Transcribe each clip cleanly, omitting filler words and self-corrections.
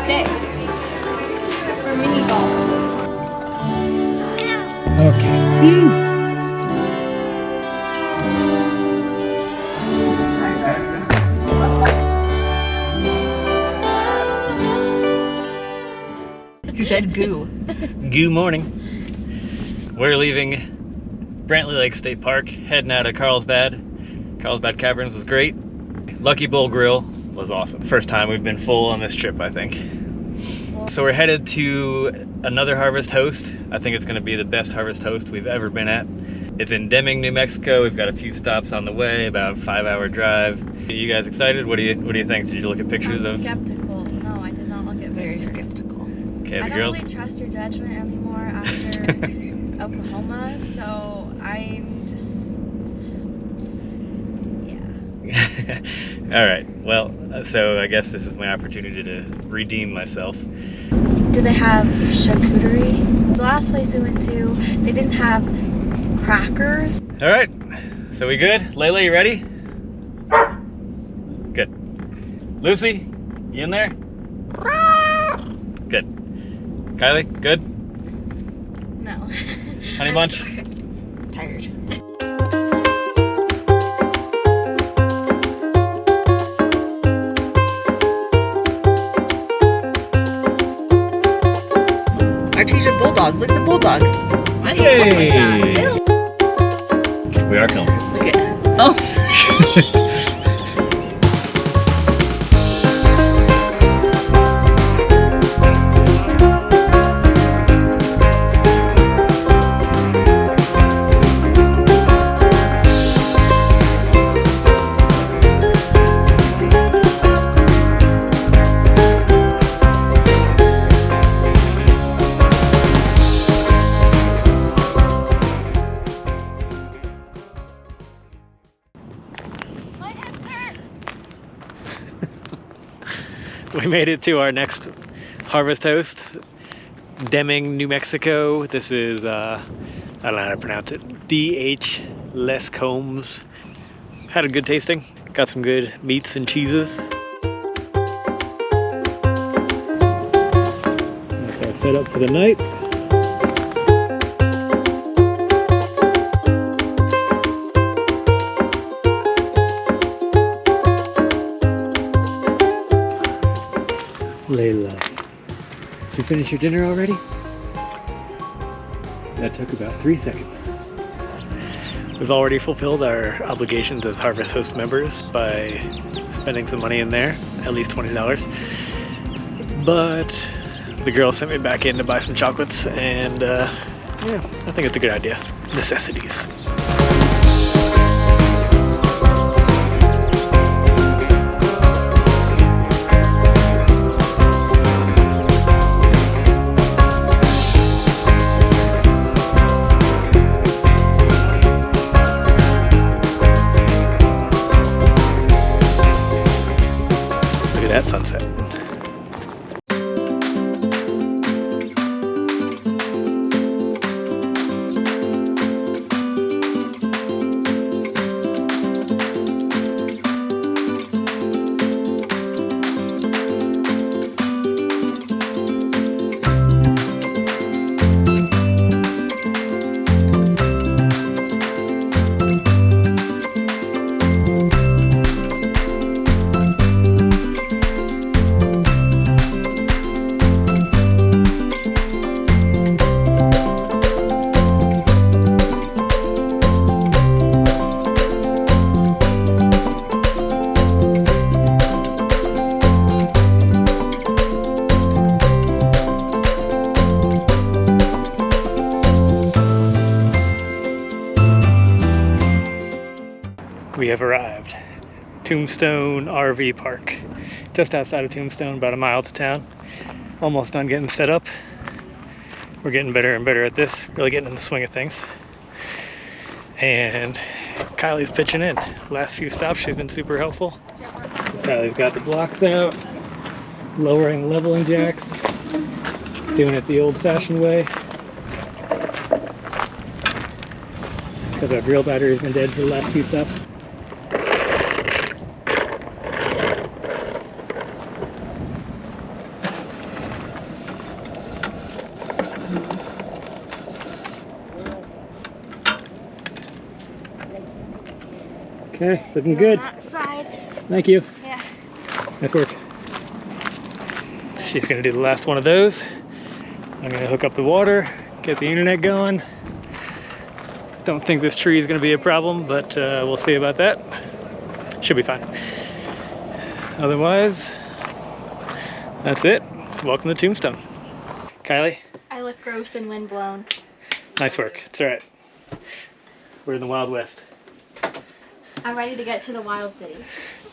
sticks for mini golf. Okay. Phew. You said goo. Goo morning. We're leaving Brantley Lake State Park, heading out of Carlsbad. Carlsbad Caverns was great. Lucky Bull Grill was awesome. First time we've been full on this trip, I think. So we're headed to another Harvest Host. I think it's going to be the best Harvest Host we've ever been at. It's in Deming, New Mexico. We've got a few stops on the way, about a 5-hour drive. Are you guys excited? What do you think? Did you look at pictures I'm of? skeptical. No, I did not look at Very pictures. skeptical. Okay, I the don't girls. really trust your judgment anymore after Oklahoma, so I'm just, yeah. All right. Well, so I guess this is my opportunity to redeem myself. Do they have charcuterie? The last place we went to, they didn't have crackers. All right. So we good? Layla, you ready? Good. Lucy, you in there? Good. Kylie, good? No. Honey I'm Bunch? Tired. Our teacher bulldogs. Look at the bulldog. I didn't look like that. Ew. We are filming. Look at. Oh. We made it to our next Harvest Host, Deming, New Mexico. This is, I don't know how to pronounce it, D.H. Les Combs. Had a good tasting, got some good meats and cheeses. That's our setup for the night. Layla, did you finish your dinner already? That took about 3 seconds. We've already fulfilled our obligations as Harvest Host members by spending some money in there, at least $20. But the girl sent me back in to buy some chocolates, and yeah, I think it's a good idea. Necessities. That sunset. We have arrived. Tombstone RV Park. Just outside of Tombstone, about a mile to town. Almost done getting set up. We're getting better and better at this, really getting in the swing of things. And Kylie's pitching in. Last few stops, she's been super helpful. So Kylie's got the blocks out, lowering leveling jacks, doing it the old-fashioned way. Because our drill battery's been dead for the last few stops. Okay, looking good. On that side. Thank you. Yeah. Nice work. She's gonna do the last one of those. I'm gonna hook up the water, get the internet going. Don't think this tree is gonna be a problem, but we'll see about that. Should be fine. Otherwise, that's it. Welcome to Tombstone. Kylie? I look gross and windblown. Nice work. It's all right. We're in the Wild West. I'm ready to get to the wild city.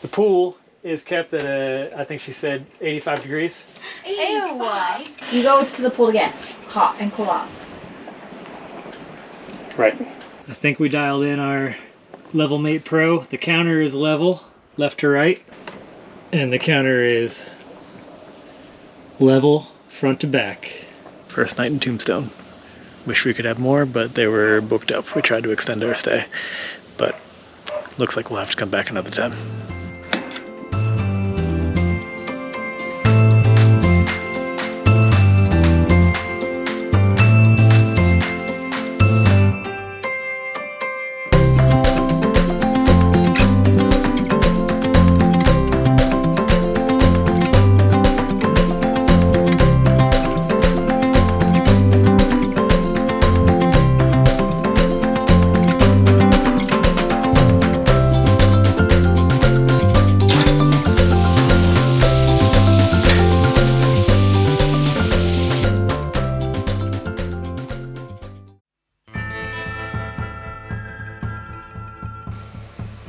The pool is kept at I think she said 85 degrees. 85. You go to the pool to get hot and cool off. Right. I think we dialed in our Level Mate Pro. The counter is level, left to right. And the counter is level, front to back. First night in Tombstone. Wish we could have more, but they were booked up. We tried to extend our stay, but looks like we'll have to come back another time.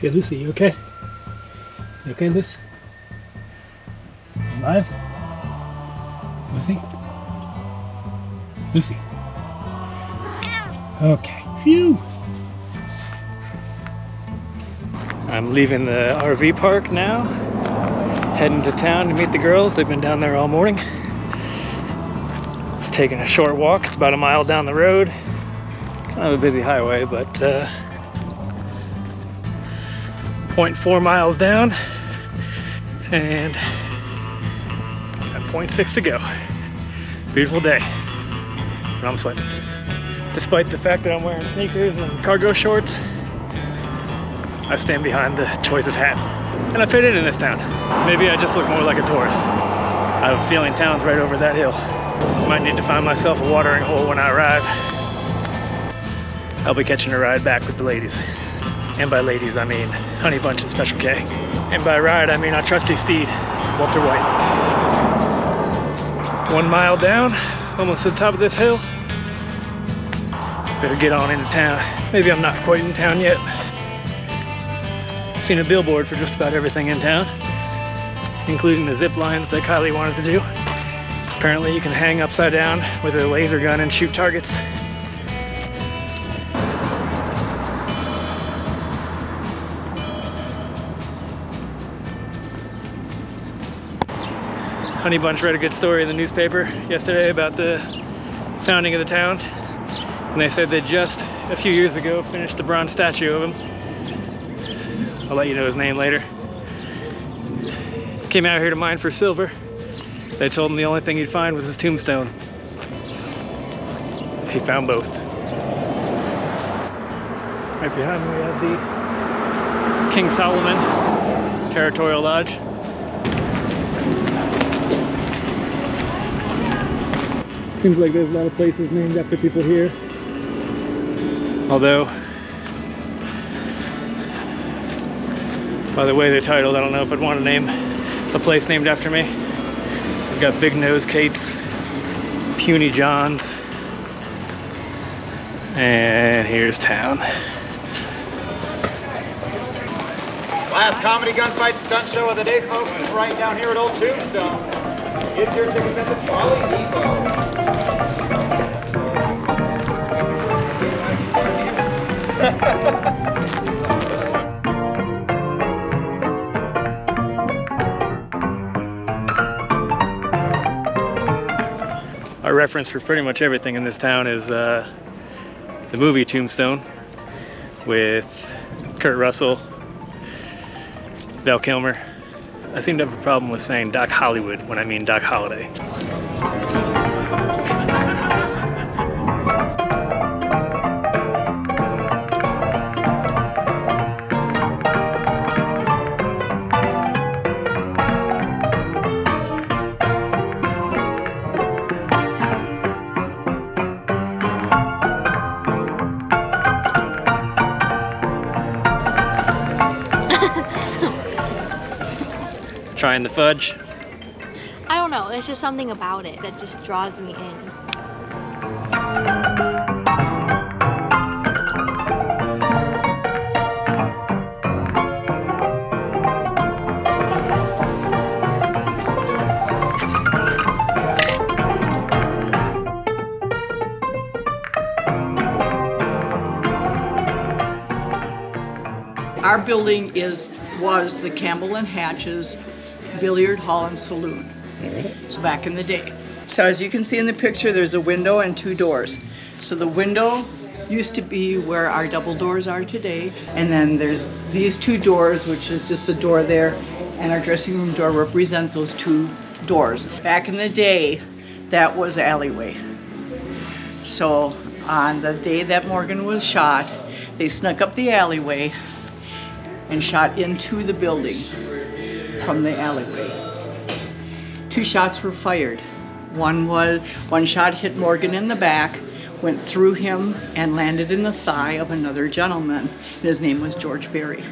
Hey Lucy, you okay? You okay, Lucy? You alive? Lucy? Lucy? Okay, phew! I'm leaving the RV park now, heading to town to meet the girls. They've been down there all morning. Just taking a short walk. It's about a mile down the road. Kind of a busy highway, but 0.4 miles down and got 0.6 to go. Beautiful day, but I'm sweating. Despite the fact that I'm wearing sneakers and cargo shorts, I stand behind the choice of hat. And I fit in this town. Maybe I just look more like a tourist. I have a feeling town's right over that hill. Might need to find myself a watering hole when I arrive. I'll be catching a ride back with the ladies. And by ladies, I mean Honey Bunch and Special K. And by ride, I mean our trusty steed, Walter White. 1 mile down, almost to the top of this hill. Better get on into town. Maybe I'm not quite in town yet. Seen a billboard for just about everything in town, including the zip lines that Kylie wanted to do. Apparently you can hang upside down with a laser gun and shoot targets. Honey Bunch read a good story in the newspaper yesterday about the founding of the town. And they said they just a few years ago finished the bronze statue of him. I'll let you know his name later. Came out here to mine for silver. They told him the only thing he'd find was his tombstone. He found both. Right behind me we have the King Solomon Territorial Lodge. Seems like there's a lot of places named after people here. Although, by the way they're titled, I don't know if I'd want to name a place named after me. We've got Big Nose Kate's, Puny John's, and here's town. Last comedy gunfight stunt show of the day, folks, is right down here at Old Tombstone. Get your tickets at the Trolley Depot. Our reference for pretty much everything in this town is the movie Tombstone with Kurt Russell, Val Kilmer. I seem to have a problem with saying Doc Hollywood when I mean Doc Holliday. trying the fudge? I don't know, there's just something about it that just draws me in. Our building was the Campbell and Hatch's Billiard Hall and Saloon. So back in the day. So as you can see in the picture, there's a window and 2 doors. So the window used to be where our double doors are today. And then there's these 2 doors, which is just a door there. And our dressing room door represents those 2 doors. Back in the day, that was alleyway. So on the day that Morgan was shot, they snuck up the alleyway and shot into the building from the alleyway. 2 shots were fired. One shot hit Morgan in the back, went through him and landed in the thigh of another gentleman. His name was George Berry.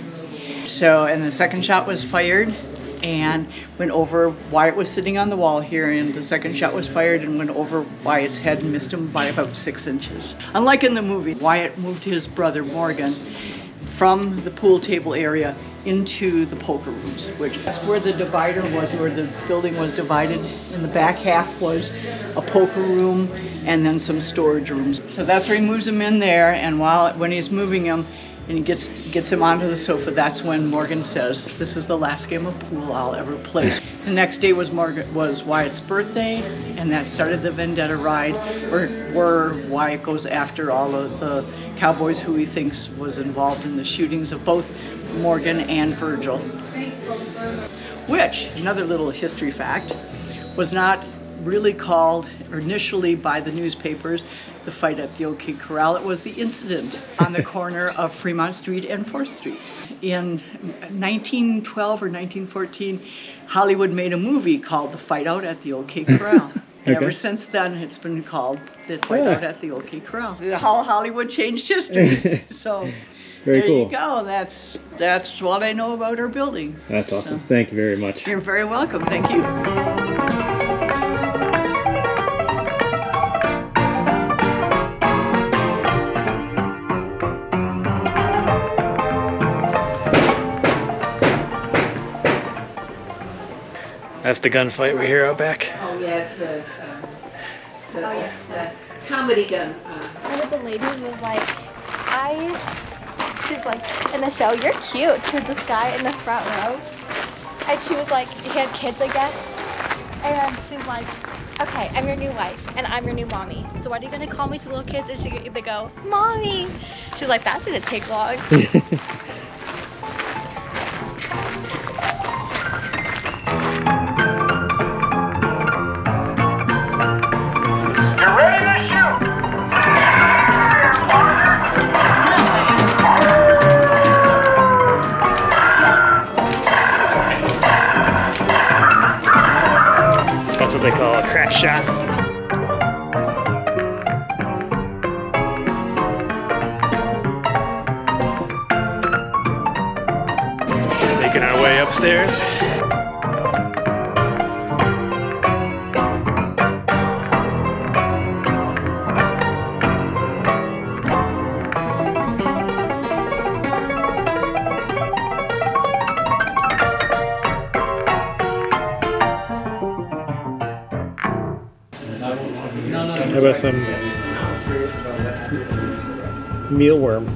So, and the second shot was fired and went over, Wyatt was sitting on the wall here, and the second shot was fired and went over Wyatt's head and missed him by about 6 inches. Unlike in the movie, Wyatt moved his brother Morgan from the pool table area into the poker rooms, which is where the divider was, where the building was divided. In the back half was a poker room and then some storage rooms. So that's where he moves him in there, and when he's moving him and he gets him onto the sofa, that's when Morgan says, "This is the last game of pool I'll ever play." The next day was Wyatt's birthday, and that started the vendetta ride where Wyatt goes after all of the cowboys who he thinks was involved in the shootings of both Morgan and Virgil. Which, another little history fact, was not really called initially by the newspapers the fight at the OK Corral. It was the incident on the corner of Fremont Street and 4th Street. In 1912 or 1914, Hollywood made a movie called The Fight Out at the OK Corral. Okay. Ever since then, it's been called The Fight Out at the OK Corral. How Hollywood changed history. So Very there cool. you go. That's what I know about our building. That's awesome. So, Thank you very much. you're very welcome. Thank you. That's the gunfight we hear out back. Oh yeah, it's the comedy gun. One of the ladies was like, she's like, in the show, "You're cute," to this guy in the front row. And she was like, he had kids, I guess. And she's like, "Okay, I'm your new wife, and I'm your new mommy. So what are you gonna call me to the little kids?" And they go, "Mommy." She's like, "That's gonna take long." You're ready to shoot! That's what they call a crack shot. Making our way upstairs. How about some mealworm?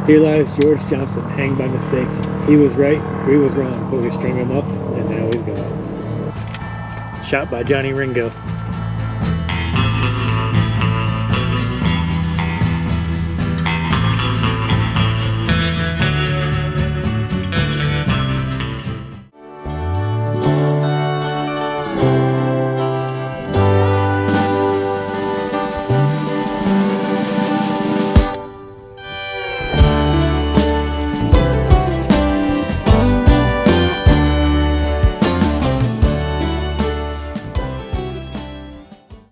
Here lies George Johnson, hanged by mistake. He was right, we was wrong, but we strung him up, and now he's gone. Shot by Johnny Ringo.